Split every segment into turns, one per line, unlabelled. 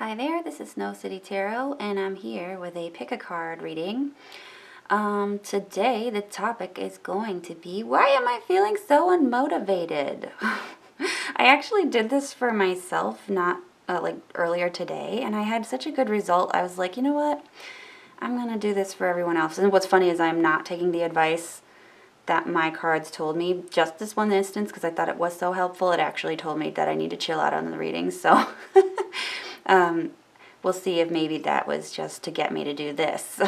Hi there, this is Snow City Tarot, and I'm here with a pick a card reading. Today the topic is going to be, why am I feeling so unmotivated? I actually did this for myself not like earlier today, and I had such a good result. I was like, you know what? I'm going to do this for everyone else. And what's funny is I'm not taking the advice that my cards told me just this one instance because I thought it was so helpful. It actually told me that I need to chill out on the readings. So we'll see if maybe that was just to get me to do this.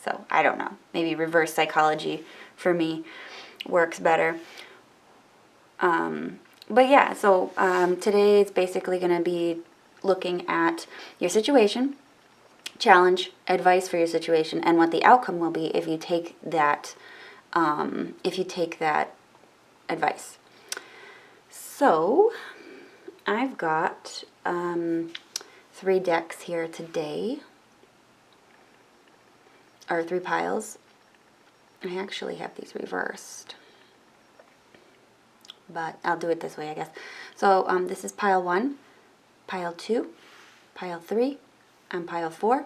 So I don't know. Maybe reverse psychology for me works better. But yeah, so today it's basically going to be looking at your situation, challenge, advice for your situation, and what the outcome will be if you take that advice. So I've got 3 decks here today, or 3 piles. I actually have these reversed, but I'll do it this way, I guess. So this is pile 1, pile 2, pile 3, and pile 4.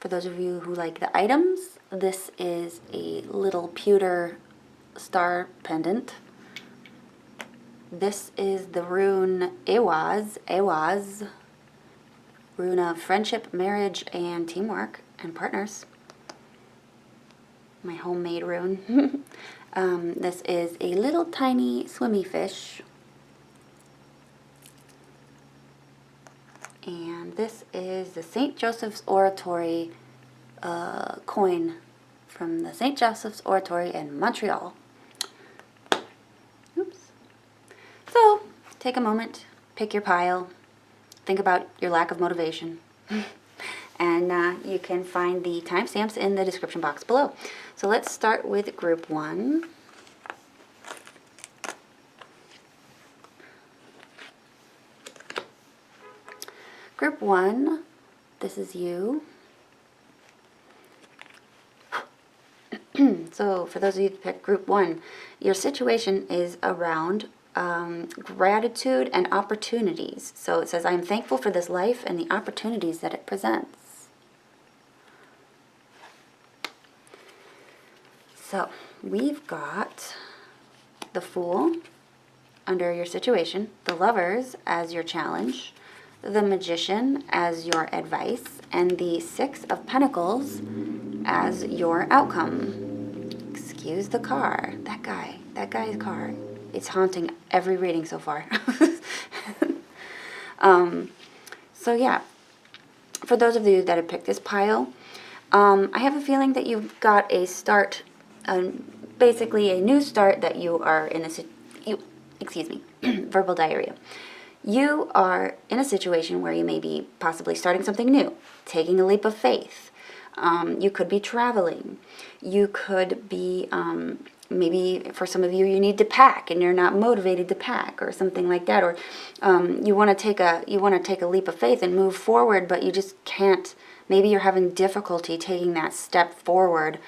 For those of you who like the items, this is a little pewter star pendant. This is the rune Ewaz, rune of friendship, marriage, and teamwork, and partners. My homemade rune. This is a little tiny swimmy fish. And this is the St. Joseph's Oratory coin from the St. Joseph's Oratory in Montreal. Oops. So, take a moment, pick your pile, think about your lack of motivation, and you can find the timestamps in the description box below. So let's start with group 1. Group 1, this is you. So for those of you that picked group 1, your situation is around gratitude and opportunities. So it says, I am thankful for this life and the opportunities that it presents. So we've got the Fool under your situation, the Lovers as your challenge, the Magician as your advice, and the 6 of Pentacles as your outcome. Excuse the car. That guy's car. It's haunting every reading so far. So yeah, for those of you that have picked this pile, I have a feeling that you've got a start, basically a new start, that you are in verbal diarrhea. You are in a situation where you may be possibly starting something new, taking a leap of faith. You could be traveling. You could be, maybe for some of you, you need to pack and you're not motivated to pack, or something like that. Or you want to take a leap of faith and move forward, but you just can't. Maybe you're having difficulty taking that step forward,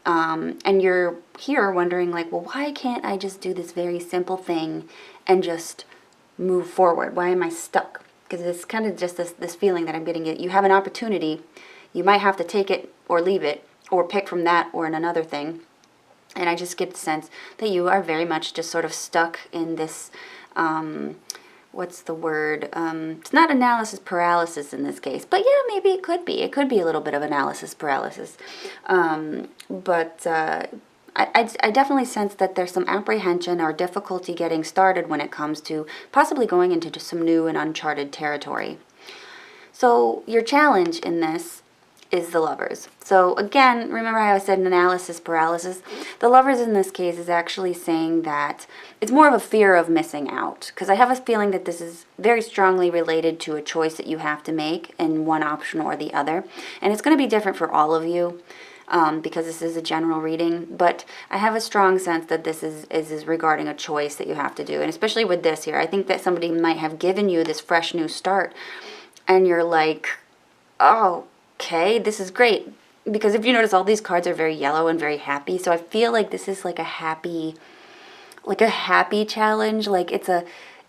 and you're here wondering, like, well, why can't I just do this very simple thing and just move forward? Why am I stuck? Because it's kind of just this feeling that I'm getting. You have an opportunity. You might have to take it or leave it, or pick from that or in another thing. And I just get the sense that you are very much just sort of stuck in this, what's the word? It's not analysis paralysis in this case, but yeah, maybe it could be. It could be a little bit of analysis paralysis. But I definitely sense that there's some apprehension or difficulty getting started when it comes to possibly going into just some new and uncharted territory. So your challenge in this is the Lovers. So again, remember how I said analysis paralysis? The Lovers in this case is actually saying that it's more of a fear of missing out, because I have a feeling that this is very strongly related to a choice that you have to make in one option or the other. And it's going to be different for all of you, because this is a general reading, but I have a strong sense that this is regarding a choice that you have to do. And especially with this here, I think that somebody might have given you this fresh new start, and you're like, oh, okay, this is great. Because if you notice, all these cards are very yellow and very happy. So I feel like this is like a happy challenge. Like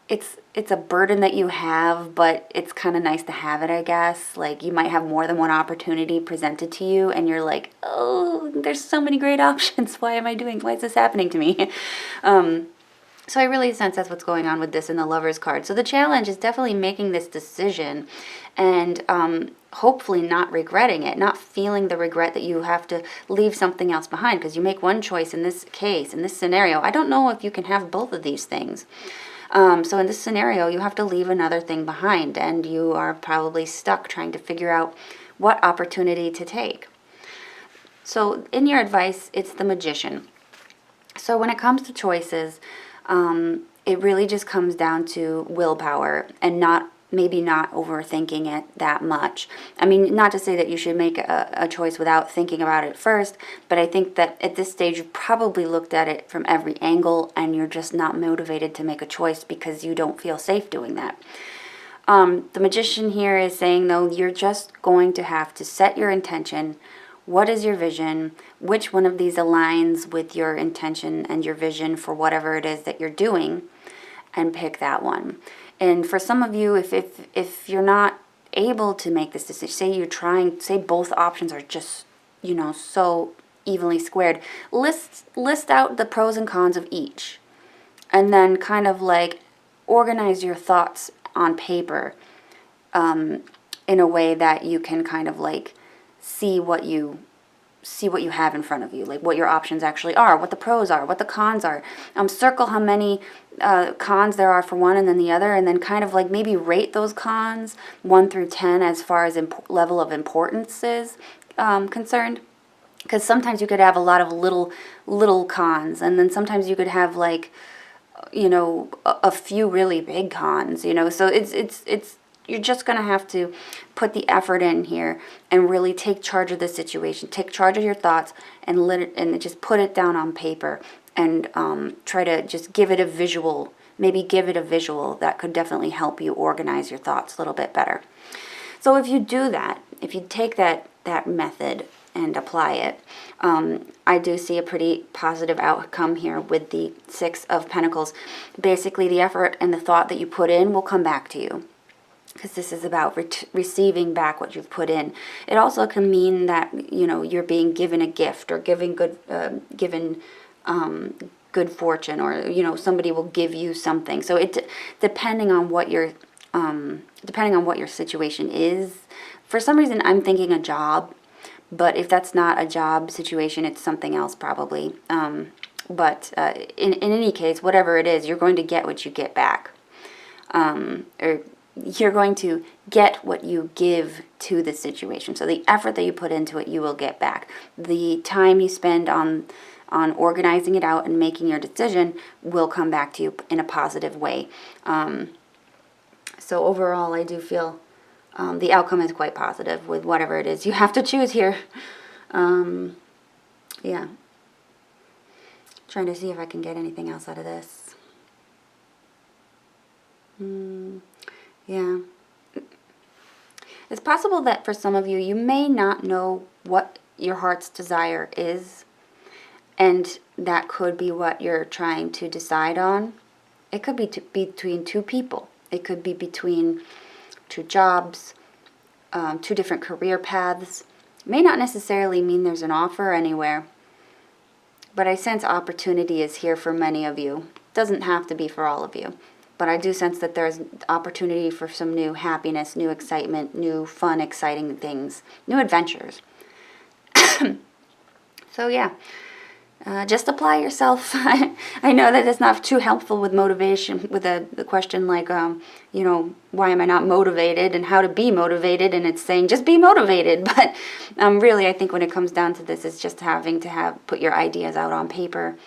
it's a burden that you have, but it's kind of nice to have it, I guess. Like, you might have more than one opportunity presented to you, and you're like, oh, there's so many great options. Why is this happening to me? So I really sense that's what's going on with this in the Lover's card. So the challenge is definitely making this decision and hopefully not regretting it, not feeling the regret that you have to leave something else behind, because you make one choice in this case, in this scenario. I don't know if you can have both of these things. So in this scenario, you have to leave another thing behind, and you are probably stuck trying to figure out what opportunity to take. So in your advice, it's the Magician. So when it comes to choices, it really just comes down to willpower and maybe not overthinking it that much. I mean, not to say that you should make a choice without thinking about it first, but I think that at this stage you've probably looked at it from every angle and you're just not motivated to make a choice because you don't feel safe doing that. The Magician here is saying, though, you're just going to have to set your intention. What is your vision? Which one of these aligns with your intention and your vision for whatever it is that you're doing? And pick that one. And for some of you, if you're not able to make this decision, say both options are just, so evenly squared, list out the pros and cons of each. And then kind of like organize your thoughts on paper in a way that you can kind of like see what you have in front of you, like what your options actually are, what the pros are, what the cons are. Circle how many cons there are for one and then the other, and then kind of like maybe rate those cons 1 through 10 as far as level of importance is concerned. Because sometimes you could have a lot of little cons, and then sometimes you could have like, a few really big cons. So it's you're just going to have to put the effort in here and really take charge of the situation. Take charge of your thoughts and just put it down on paper and try to just give it a visual. Maybe give it a visual that could definitely help you organize your thoughts a little bit better. So if you do that, if you take that method and apply it, I do see a pretty positive outcome here with the Six of Pentacles. Basically, the effort and the thought that you put in will come back to you, because this is about receiving back what you've put in. It also can mean that you're being given a gift, or given good fortune, or somebody will give you something. So depending on what your situation is. For some reason, I'm thinking a job, but if that's not a job situation, it's something else probably. But in any case, whatever it is, you're going to get what you get back, or you're going to get what you give to the situation. So the effort that you put into it, you will get back. The time you spend on organizing it out and making your decision will come back to you in a positive way. So overall, I do feel the outcome is quite positive with whatever it is you have to choose here. Yeah. Trying to see if I can get anything else out of this. Yeah. It's possible that for some of you, you may not know what your heart's desire is, and that could be what you're trying to decide on. It could be between two people. It could be between two jobs, two different career paths. It may not necessarily mean there's an offer anywhere, but I sense opportunity is here for many of you. It doesn't have to be for all of you. But I do sense that there's opportunity for some new happiness, new excitement, new fun, exciting things, new adventures. So yeah, just apply yourself. I know that it's not too helpful with motivation, with the question like, why am I not motivated and how to be motivated? And it's saying just be motivated. But really, I think when it comes down to this, it's just having to put your ideas out on paper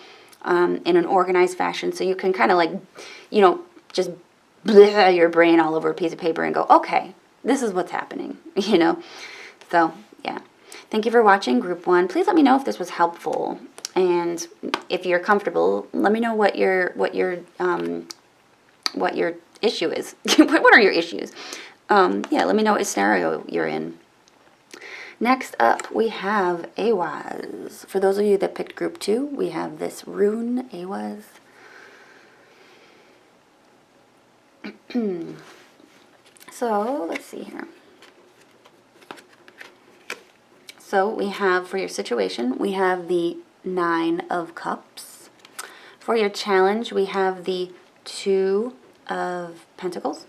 in an organized fashion, so you can kind of like, just bleh your brain all over a piece of paper and go, okay, this is what's happening, So, yeah. Thank you for watching Group 1. Please let me know if this was helpful. And if you're comfortable, let me know what your issue is. What are your issues? Yeah, let me know what scenario you're in. Next up, we have Awaz. For those of you that picked Group 2, we have this rune, Awaz. So, let's see here. So, we have, for your situation, we have the 9 of Cups. For your challenge, we have the 2 of Pentacles.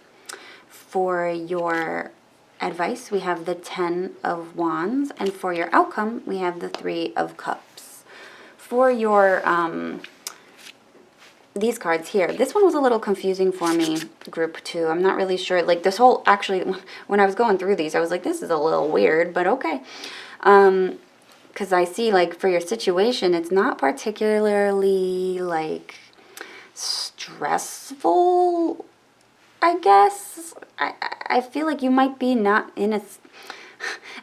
For your advice, we have the 10 of Wands. And for your outcome, we have the 3 of Cups. For your, these cards here, this one was a little confusing for me, group 2. I'm not really sure. Like, this whole, actually, when I was going through these, I was like, this is a little weird, but okay. Because I see, like, for your situation, it's not particularly, like, stressful, I guess. I feel like you might be not in a...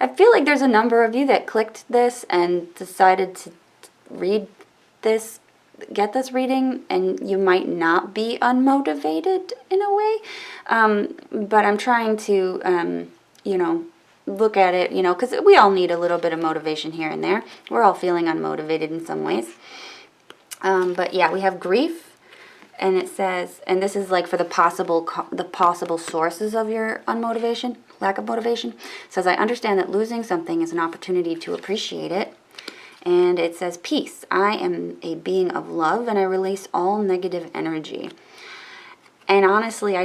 I feel like there's a number of you that clicked this and decided to read this, get this reading, and you might not be unmotivated in a way. But I'm trying to, you know, look at it, you know, because we all need a little bit of motivation here and there. We're all feeling unmotivated in some ways. But yeah, we have grief. And it says, and this is like for the possible sources of your unmotivation, lack of motivation. It says, I understand that losing something is an opportunity to appreciate it. And it says, peace. I am a being of love and I release all negative energy. And honestly,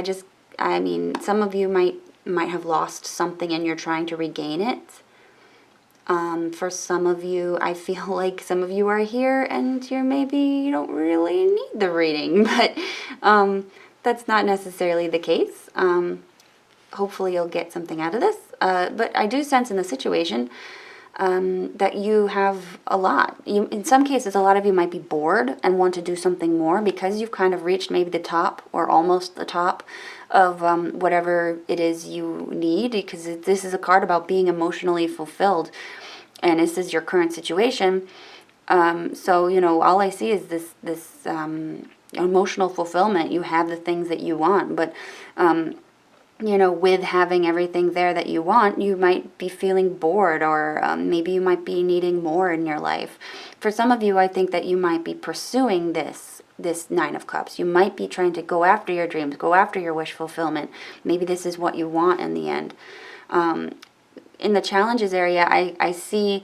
I mean, some of you might have lost something and you're trying to regain it. For some of you, I feel like some of you are here and you don't really need the reading, but that's not necessarily the case. Hopefully you'll get something out of this. But I do sense in the situation that you have a lot. In some cases, a lot of you might be bored and want to do something more because you've kind of reached maybe the top or almost the top of whatever it is you need, because this is a card about being emotionally fulfilled, and this is your current situation. So, you know, all I see is this emotional fulfillment. You have the things that you want, but you know, with having everything there that you want, you might be feeling bored, or maybe you might be needing more in your life. For some of you, I think that you might be pursuing this 9 of Cups. You might be trying to go after your dreams, go after your wish fulfillment. Maybe this is what you want in the end. In the challenges area, I see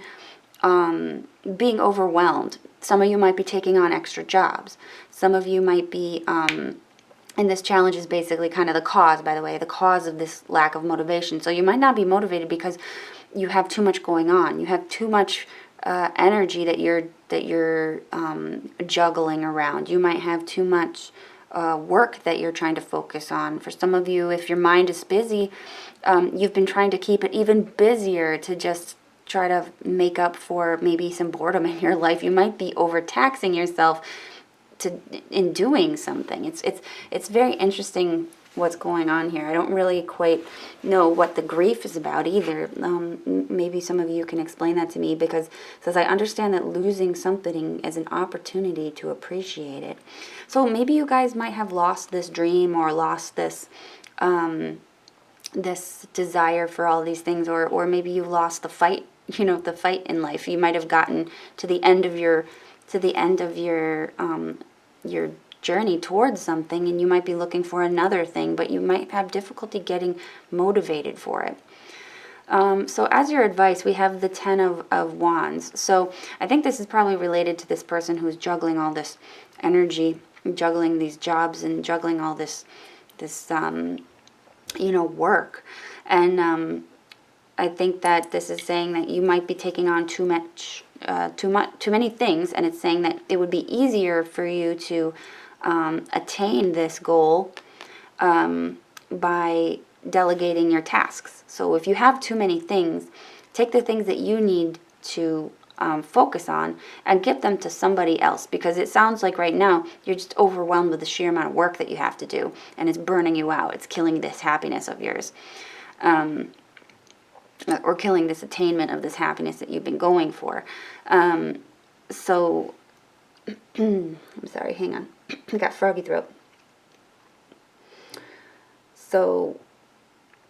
being overwhelmed. Some of you might be taking on extra jobs. Some of you might be... and this challenge is basically kind of the cause, by the way, the cause of this lack of motivation. So you might not be motivated because you have too much going on. You have too much energy that you're juggling around. You might have too much work that you're trying to focus on. For some of you, if your mind is busy, you've been trying to keep it even busier to just try to make up for maybe some boredom in your life. You might be overtaxing yourself in doing something. It's very interesting what's going on here. I don't really quite know what the grief is about either. Maybe some of you can explain that to me, because it says, I understand that losing something is an opportunity to appreciate it. So maybe you guys might have lost this dream, or lost this this desire for all these things, or maybe you lost the fight, you know, the fight in life. You might have gotten to the end of your journey towards something, and you might be looking for another thing, but you might have difficulty getting motivated for it. So as your advice, we have the 10 of Wands. So I think this is probably related to this person who's juggling all this energy, juggling these jobs, and juggling all this you know, work. And I think that this is saying that you might be taking on too many things, and it's saying that it would be easier for you to attain this goal by delegating your tasks. So if you have too many things, take the things that you need to focus on and give them to somebody else, because it sounds like right now you're just overwhelmed with the sheer amount of work that you have to do, and it's burning you out. It's killing this happiness of yours. Or killing this attainment of this happiness that you've been going for. So, I'm sorry, hang on. I got froggy throat. So,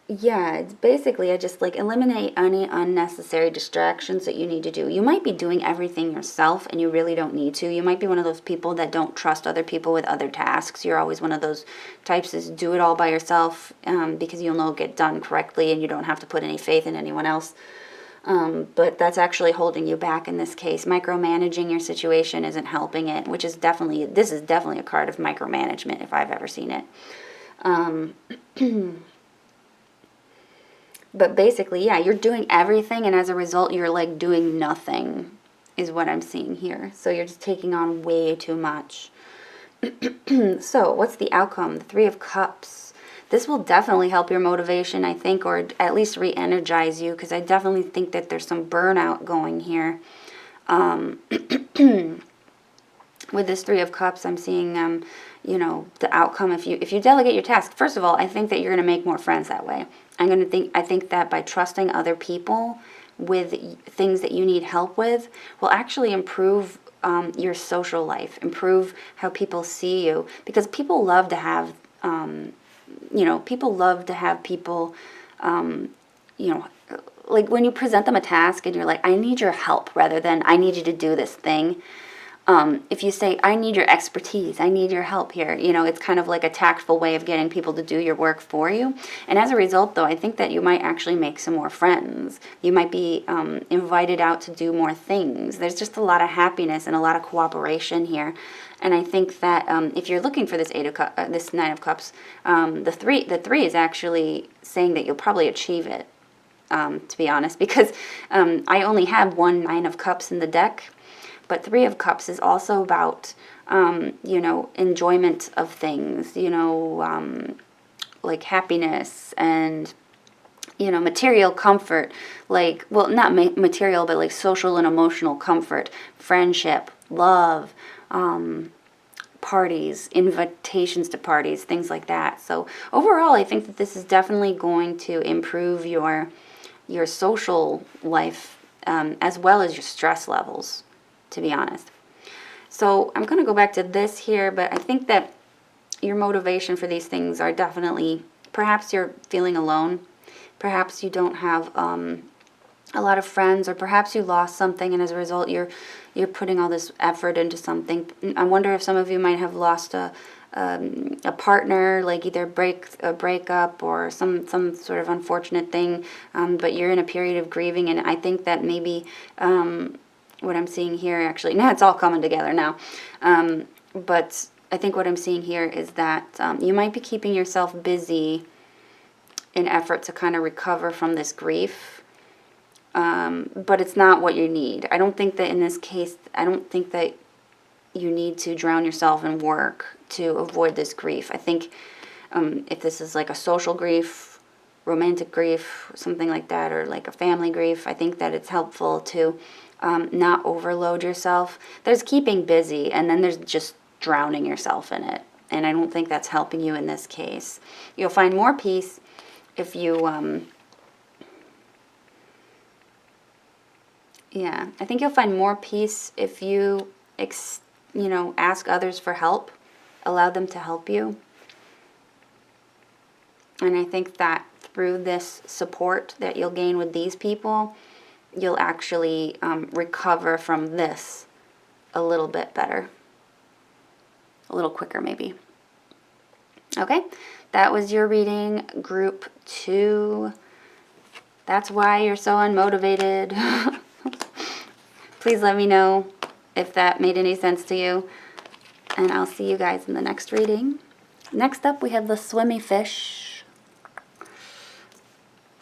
Yeah, it's basically I just like eliminate any unnecessary distractions that you need to do. You might be doing everything yourself and you really don't need to. You might be one of those people that don't trust other people with other tasks. You're always one of those types that do it all by yourself because you'll know it'll get done correctly and you don't have to put any faith in anyone else. But that's actually holding you back in this case. Micromanaging your situation isn't helping it, which is definitely, this is definitely a card of micromanagement if I've ever seen it. But basically, yeah, you're doing everything, and as a result, you're like doing nothing, is what I'm seeing here. So you're just taking on way too much. So what's the outcome? The Three of Cups. This will definitely help your motivation, I think, or at least re-energize you, because I definitely think that there's some burnout going here. With this Three of Cups, I'm seeing, you know, the outcome. If you delegate your task, first of all, I think that you're going to make more friends that way. I think that by trusting other people with things that you need help with will actually improve your social life, improve how people see you, because people love to have, people love to have people, like when you present them a task and you're like, I need your help, rather than I need you to do this thing. If you say, I need your expertise, I need your help here, it's kind of like a tactful way of getting people to do your work for you. And as a result, though, I think that you might actually make some more friends. You might be invited out to do more things. There's just a lot of happiness and a lot of cooperation here. And I think that if you're looking for this this Nine of Cups, the three is actually saying that you'll probably achieve it, to be honest, because I only have one Nine of Cups in the deck. But Three of Cups is also about, enjoyment of things, like happiness and, material comfort, like, well, not material, but like social and emotional comfort, friendship, love, parties, invitations to parties, things like that. So overall, I think that this is definitely going to improve your social life as well as your stress levels, to be honest. So I'm going to go back to this here, but I think that your motivation for these things are definitely, perhaps you're feeling alone, perhaps you don't have a lot of friends, or perhaps you lost something and as a result you're putting all this effort into something. I wonder if some of you might have lost a partner, like either a breakup or some sort of unfortunate thing, but you're in a period of grieving, and I think that maybe what I'm seeing here, actually, now it's all coming together now, but I think what I'm seeing here is that you might be keeping yourself busy in effort to kind of recover from this grief, but it's not what you need. I don't think that in this case, I don't think that you need to drown yourself in work to avoid this grief. I think if this is like a social grief, romantic grief, something like that, or like a family grief, I think that it's helpful to not overload yourself. There's keeping busy, and then there's just drowning yourself in it. And I don't think that's helping you in this case. You'll find more peace if you, I think you'll find more peace if you, ask others for help, allow them to help you. And I think that through this support that you'll gain with these people, you'll actually recover from this a little bit better. A little quicker, maybe. Okay, that was your reading, Group 2. That's why you're so unmotivated. Please let me know if that made any sense to you. And I'll see you guys in the next reading. Next up, we have the Swimmy Fish.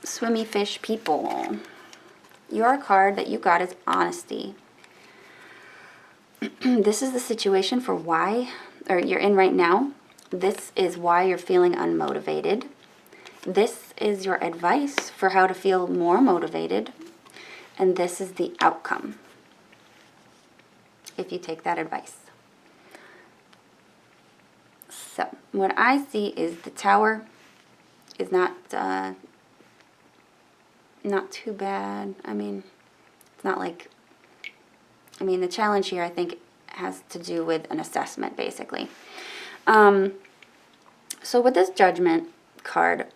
Swimmy Fish people. Your card that you got is Honesty. This is the situation for why, or you're in right now. This is why you're feeling unmotivated. This is your advice for how to feel more motivated. And this is the outcome, if you take that advice. So, what I see is the Tower is not too bad. I mean, it's not like, the challenge here, I think, has to do with an assessment, basically. So with this Judgment card,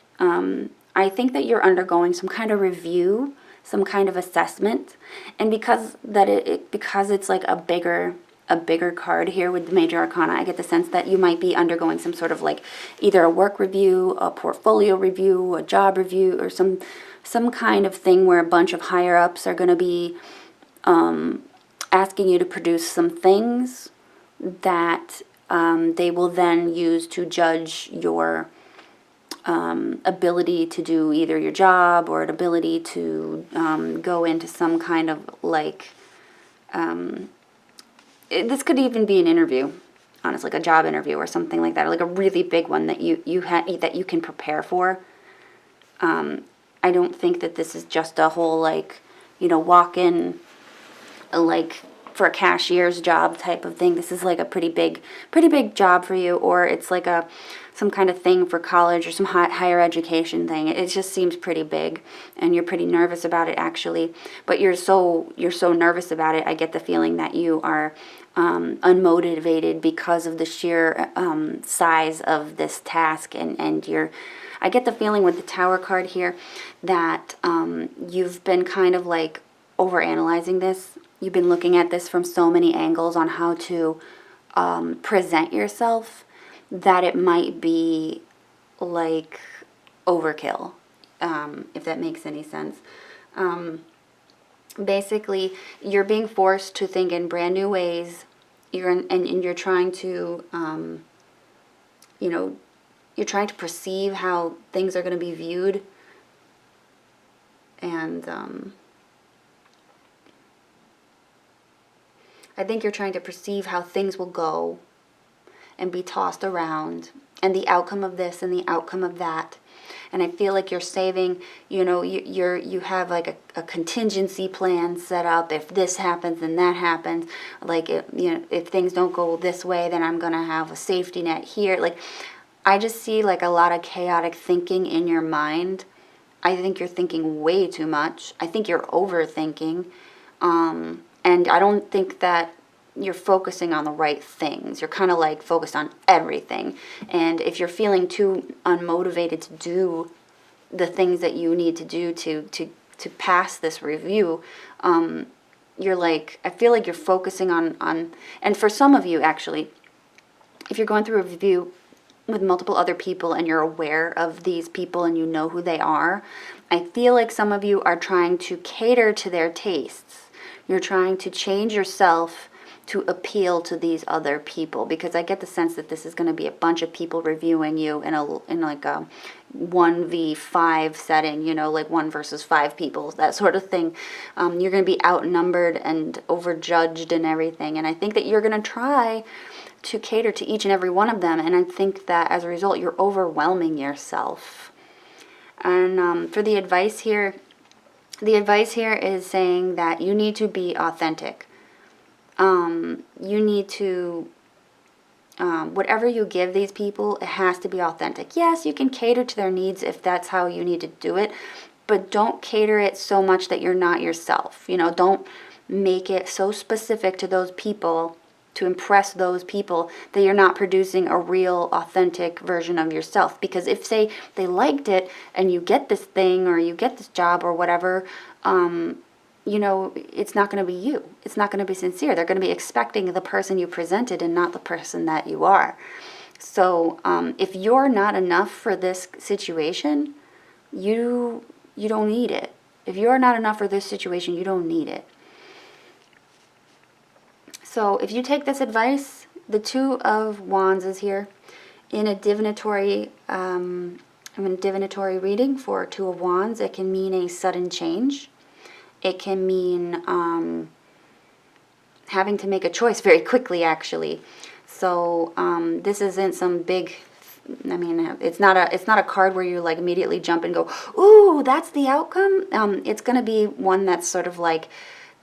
I think that you're undergoing some kind of review, some kind of assessment, and because it's like a bigger card here with the Major Arcana, I get the sense that you might be undergoing some sort of like either a work review, a portfolio review, a job review, or some kind of thing where a bunch of higher ups are going to be asking you to produce some things that they will then use to judge your ability to do either your job or an ability to go into some kind of like, this could even be an interview, honestly, like a job interview or something like that, or like a really big one that that you can prepare for. I don't think that this is just a whole like, walk in like for a cashier's job type of thing. This is like a pretty big job for you, or it's like some kind of thing for college or some higher education thing. It just seems pretty big, and you're pretty nervous about it actually. But you're so nervous about it. I get the feeling that you are unmotivated because of the sheer size of this task, and I get the feeling with the Tower card here that you've been kind of like overanalyzing this. You've been looking at this from so many angles on how to present yourself that it might be like overkill, if that makes any sense. Basically, you're being forced to think in brand new ways. You're trying to, you're trying to perceive how things are going to be viewed, and I think you're trying to perceive how things will go and be tossed around, and the outcome of this and the outcome of that. And I feel like you're saving, you have like a contingency plan set up. If this happens, then that happens. Like, if things don't go this way, then I'm going to have a safety net here. Like, I just see like a lot of chaotic thinking in your mind. I think you're thinking way too much. I think you're overthinking. And I don't think that you're focusing on the right things. You're kind of like focused on everything. And if you're feeling too unmotivated to do the things that you need to do to pass this review, you're like, I feel like you're focusing on, and for some of you actually, if you're going through a review with multiple other people and you're aware of these people and you know who they are, I feel like some of you are trying to cater to their tastes. You're trying to change yourself to appeal to these other people, because I get the sense that this is going to be a bunch of people reviewing you in like a 1v5 setting, like 1 versus 5 people, that sort of thing. You're going to be outnumbered and overjudged and everything, and I think that you're going to try to cater to each and every one of them, and I think that as a result you're overwhelming yourself. And for the advice here is saying that you need to be authentic. You need to, whatever you give these people, it has to be authentic. Yes, you can cater to their needs if that's how you need to do it, but don't cater it so much that you're not yourself. Don't make it so specific to those people, to impress those people, that you're not producing a real, authentic version of yourself. Because if, say, they liked it and you get this thing or you get this job or whatever, it's not going to be you. It's not going to be sincere. They're going to be expecting the person you presented and not the person that you are. So if you're not enough for this situation, you don't need it. If you're not enough for this situation, you don't need it. So if you take this advice, the Two of Wands is here in a divinatory. I'm in a divinatory reading for Two of Wands. It can mean a sudden change. It can mean having to make a choice very quickly, actually. So this isn't some big. It's not a card where you like immediately jump and go, ooh, that's the outcome. It's going to be one that's sort of like,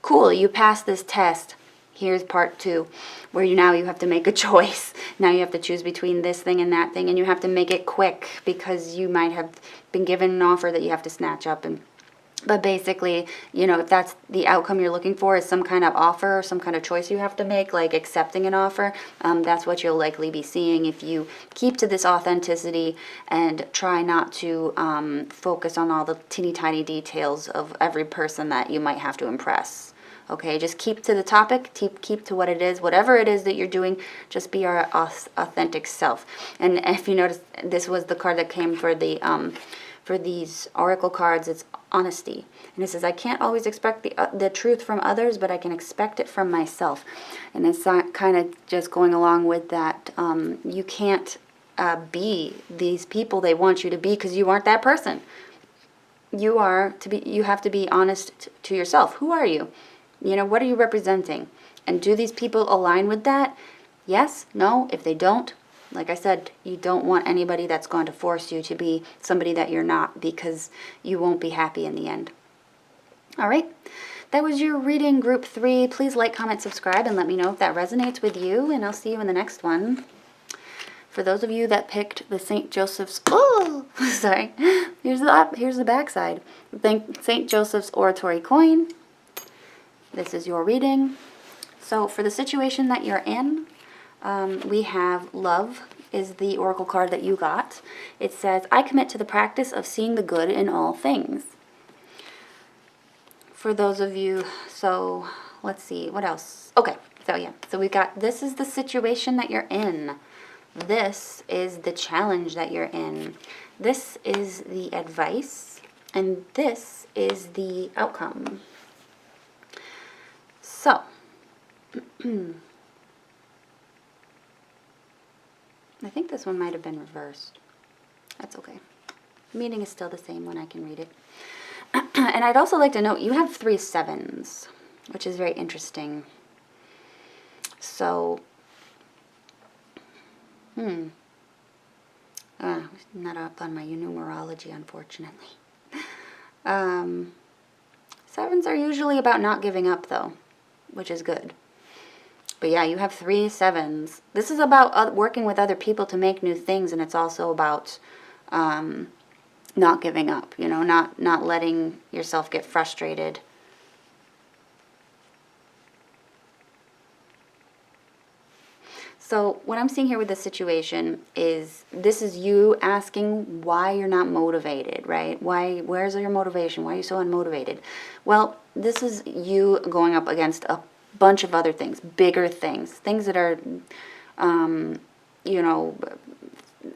cool, you passed this test. Here's part 2, where you have to make a choice. Now you have to choose between this thing and that thing, and you have to make it quick because you might have been given an offer that you have to snatch up. And But basically, you know, if that's the outcome you're looking for, is some kind of offer or some kind of choice you have to make, like accepting an offer, that's what you'll likely be seeing if you keep to this authenticity and try not to focus on all the teeny tiny details of every person that you might have to impress. Okay, just keep to the topic, keep to what it is, whatever it is that you're doing, just be your authentic self. And if you notice, this was the card that came for the for these oracle cards. It's honesty, and it says, I can't always expect the truth from others, but I can expect it from myself. And it's kind of just going along with that. You can't be these people they want you to be, because you aren't that person. You have to be honest to yourself. Who are you? You know, what are you representing? And do these people align with that? Yes, no. If they don't, like I said, you don't want anybody that's going to force you to be somebody that you're not, because you won't be happy in the end. All right. That was your reading, group 3. Please like, comment, subscribe, and let me know if that resonates with you, and I'll see you in the next one. For those of you that picked the St. Joseph's, sorry, here's the backside. St. Joseph's Oratory coin. This is your reading. So for the situation that you're in, we have love is the oracle card that you got. It says, I commit to the practice of seeing the good in all things. For those of you, so let's see, what else? Okay, so yeah, so we got, this is the situation that you're in. This is the challenge that you're in. This is the advice, and this is the outcome. So, I think this one might have been reversed. That's okay. The meaning is still the same when I can read it. And I'd also like to note, you have 3 sevens, which is very interesting. So, not up on my numerology, unfortunately. Sevens are usually about not giving up, though, which is good. But yeah, you have 3 sevens. This is about working with other people to make new things, and it's also about not giving up, you know, not letting yourself get frustrated. So what I'm seeing here with this situation is, this is you asking why you're not motivated, right? Where's your motivation? Why are you so unmotivated? Well, this is you going up against a bunch of other things, bigger things that are, you know,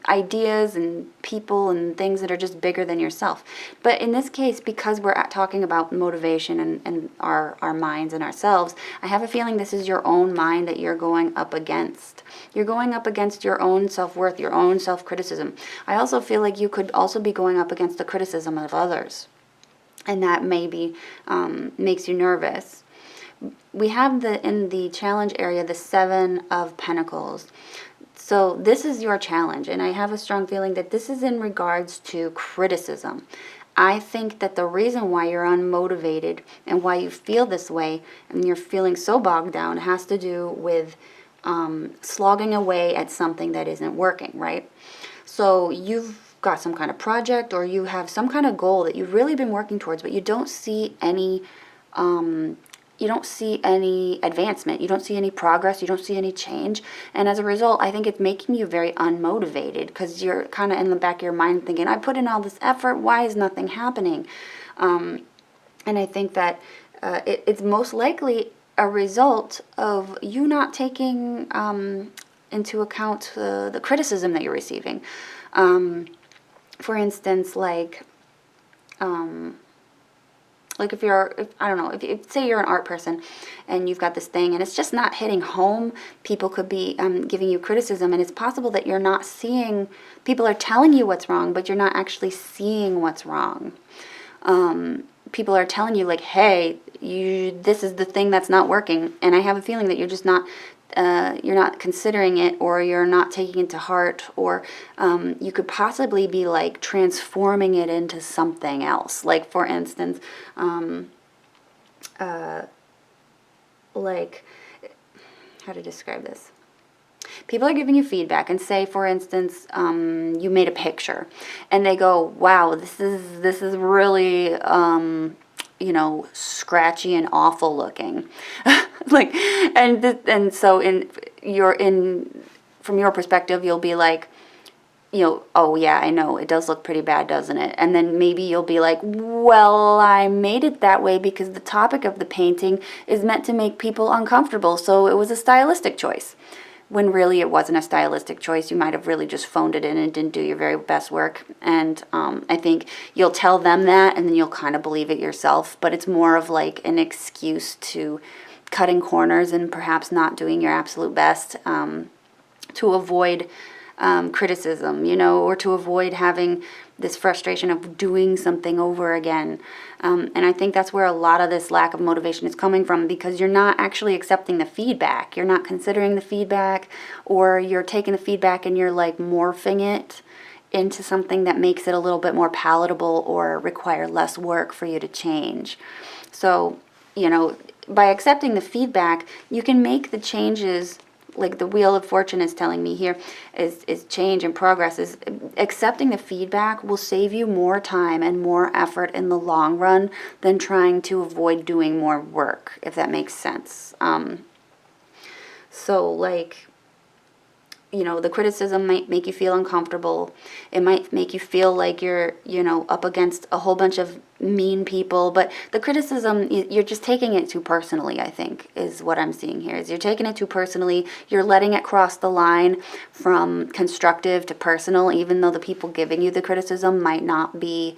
ideas and people and things that are just bigger than yourself. But in this case, because we're talking about motivation and our minds and ourselves, I have a feeling this is your own mind that you're going up against. You're going up against your own self-worth, your own self-criticism. I also feel like you could also be going up against the criticism of others, and that maybe makes you nervous. We have in the challenge area, the 7 of Pentacles. So this is your challenge, and I have a strong feeling that this is in regards to criticism. I think that the reason why you're unmotivated and why you feel this way and you're feeling so bogged down has to do with slogging away at something that isn't working, right? So you've got some kind of project, or you have some kind of goal that you've really been working towards, but you don't see any advancement, you don't see any progress, you don't see any change, and as a result, I think it's making you very unmotivated, because you're kind of in the back of your mind thinking, I put in all this effort, why is nothing happening? And I think that it's most likely a result of you not taking into account the criticism that you're receiving. For instance, like if say you're an art person and you've got this thing and it's just not hitting home, people could be giving you criticism, and it's possible that you're not seeing, people are telling you what's wrong, but you're not actually seeing what's wrong. People are telling you, like, hey, this is the thing that's not working, and I have a feeling that you're just not, you're not considering it, or you're not taking it to heart, or you could possibly be like transforming it into something else. Like, for instance, like, how to describe this? people are giving you feedback, and say, for instance, you made a picture, and they go, wow, this is really, scratchy and awful looking. Like, and so from your perspective, you'll be like, oh yeah, I know, it does look pretty bad, doesn't it? And then maybe you'll be like, well, I made it that way because the topic of the painting is meant to make people uncomfortable, so it was a stylistic choice. When really it wasn't a stylistic choice. You might have really just phoned it in and didn't do your very best work. And I think you'll tell them that, and then you'll kind of believe it yourself, but it's more of like an excuse to cutting corners and perhaps not doing your absolute best to avoid criticism, or to avoid having this frustration of doing something over again. And I think that's where a lot of this lack of motivation is coming from, because you're not actually accepting the feedback. You're not considering the feedback, or you're taking the feedback and you're like morphing it into something that makes it a little bit more palatable or require less work for you to change. So, by accepting the feedback, you can make the changes. Like the Wheel of Fortune is telling me here, is change and progress. Is accepting the feedback will save you more time and more effort in the long run than trying to avoid doing more work, if that makes sense. So like, the criticism might make you feel uncomfortable. It might make you feel like you're, up against a whole bunch of mean people. But the criticism, you're just taking it too personally, I think, is what I'm seeing here. Is you're taking it too personally. You're letting it cross the line from constructive to personal, even though the people giving you the criticism might not be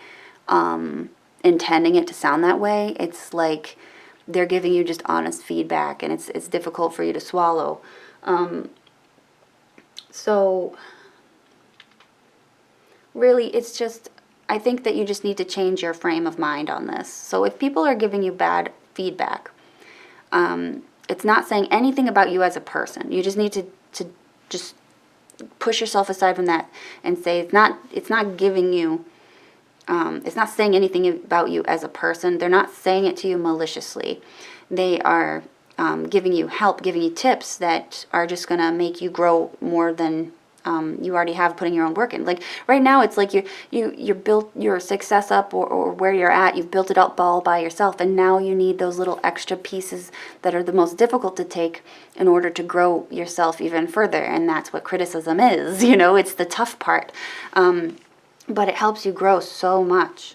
intending it to sound that way. It's like they're giving you just honest feedback, and it's difficult for you to swallow. So really, it's just, I think that you just need to change your frame of mind on this. So if people are giving you bad feedback, it's not saying anything about you as a person. You just need to just push yourself aside from that and say it's not giving you, it's not saying anything about you as a person. They're not saying it to you maliciously. They are giving you help, giving you tips that are just going to make you grow more than you already have, putting your own work in. Like right now, it's like you built your success up, or where you're at, you've built it up all by yourself, and now you need those little extra pieces that are the most difficult to take in order to grow yourself even further. And that's what criticism is. It's the tough part, but it helps you grow so much.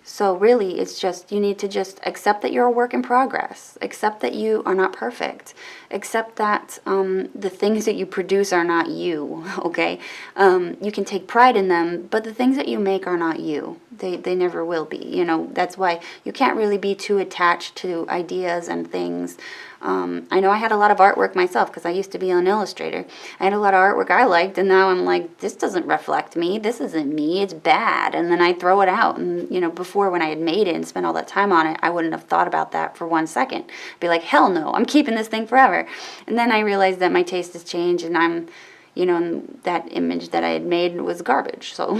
So really, it's just, you need to just accept that you're a work in progress. Accept that you are not perfect. Accept that the things that you produce are not you, okay? You can take pride in them, but the things that you make are not you. They never will be. That's why you can't really be too attached to ideas and things. I know I had a lot of artwork myself because I used to be an illustrator. I had a lot of artwork I liked, and now I'm like, this doesn't reflect me. This isn't me. It's bad. And then I throw it out. And, before, when I had made it and spent all that time on it, I wouldn't have thought about that for 1 second. I'd be like, hell no, I'm keeping this thing forever. And then I realized that my taste has changed, and I'm, and that image that I had made was garbage. So,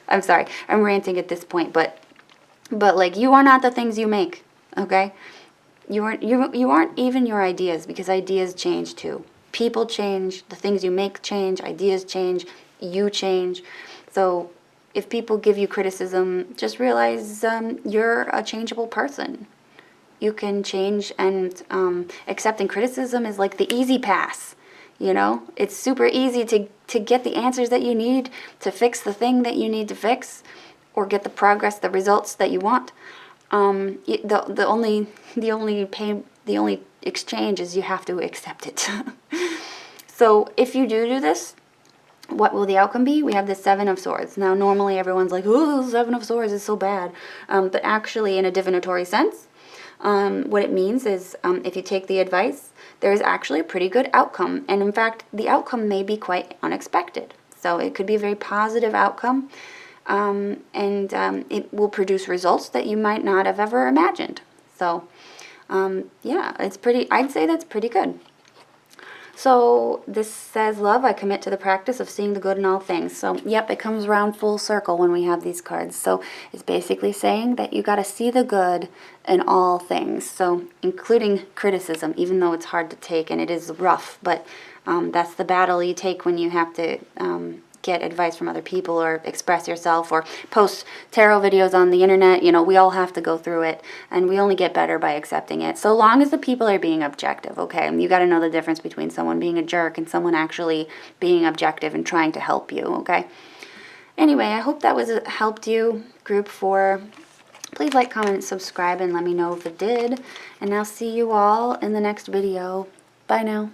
I'm sorry. I'm ranting at this point, but like, you are not the things you make, okay? You aren't even your ideas, because ideas change too. People change, the things you make change, ideas change, you change. So if people give you criticism, just realize you're a changeable person. You can change, and accepting criticism is like the easy pass. It's super easy to get the answers that you need to fix the thing that you need to fix, or get the progress, the results that you want. The only exchange is you have to accept it. So if you do this, what will the outcome be? We have the Seven of Swords. Now, normally everyone's like, oh, Seven of Swords is so bad. But actually, in a divinatory sense, what it means is if you take the advice, there is actually a pretty good outcome. And in fact, the outcome may be quite unexpected. So it could be a very positive outcome. And it will produce results that you might not have ever imagined. So, yeah, I'd say that's pretty good. So this says, love, I commit to the practice of seeing the good in all things. So, yep, it comes around full circle when we have these cards. So it's basically saying that you got to see the good in all things. So including criticism, even though it's hard to take and it is rough. But That's the battle you take when you have to get advice from other people or express yourself or post tarot videos on the internet. You know, we all have to go through it, and we only get better by accepting it. So long as the people are being objective, okay? And you got to know the difference between someone being a jerk and someone actually being objective and trying to help you, okay? Anyway, I hope that was helped you, Group 4. Please like, comment, and subscribe, and let me know if it did. And I'll see you all in the next video. Bye now.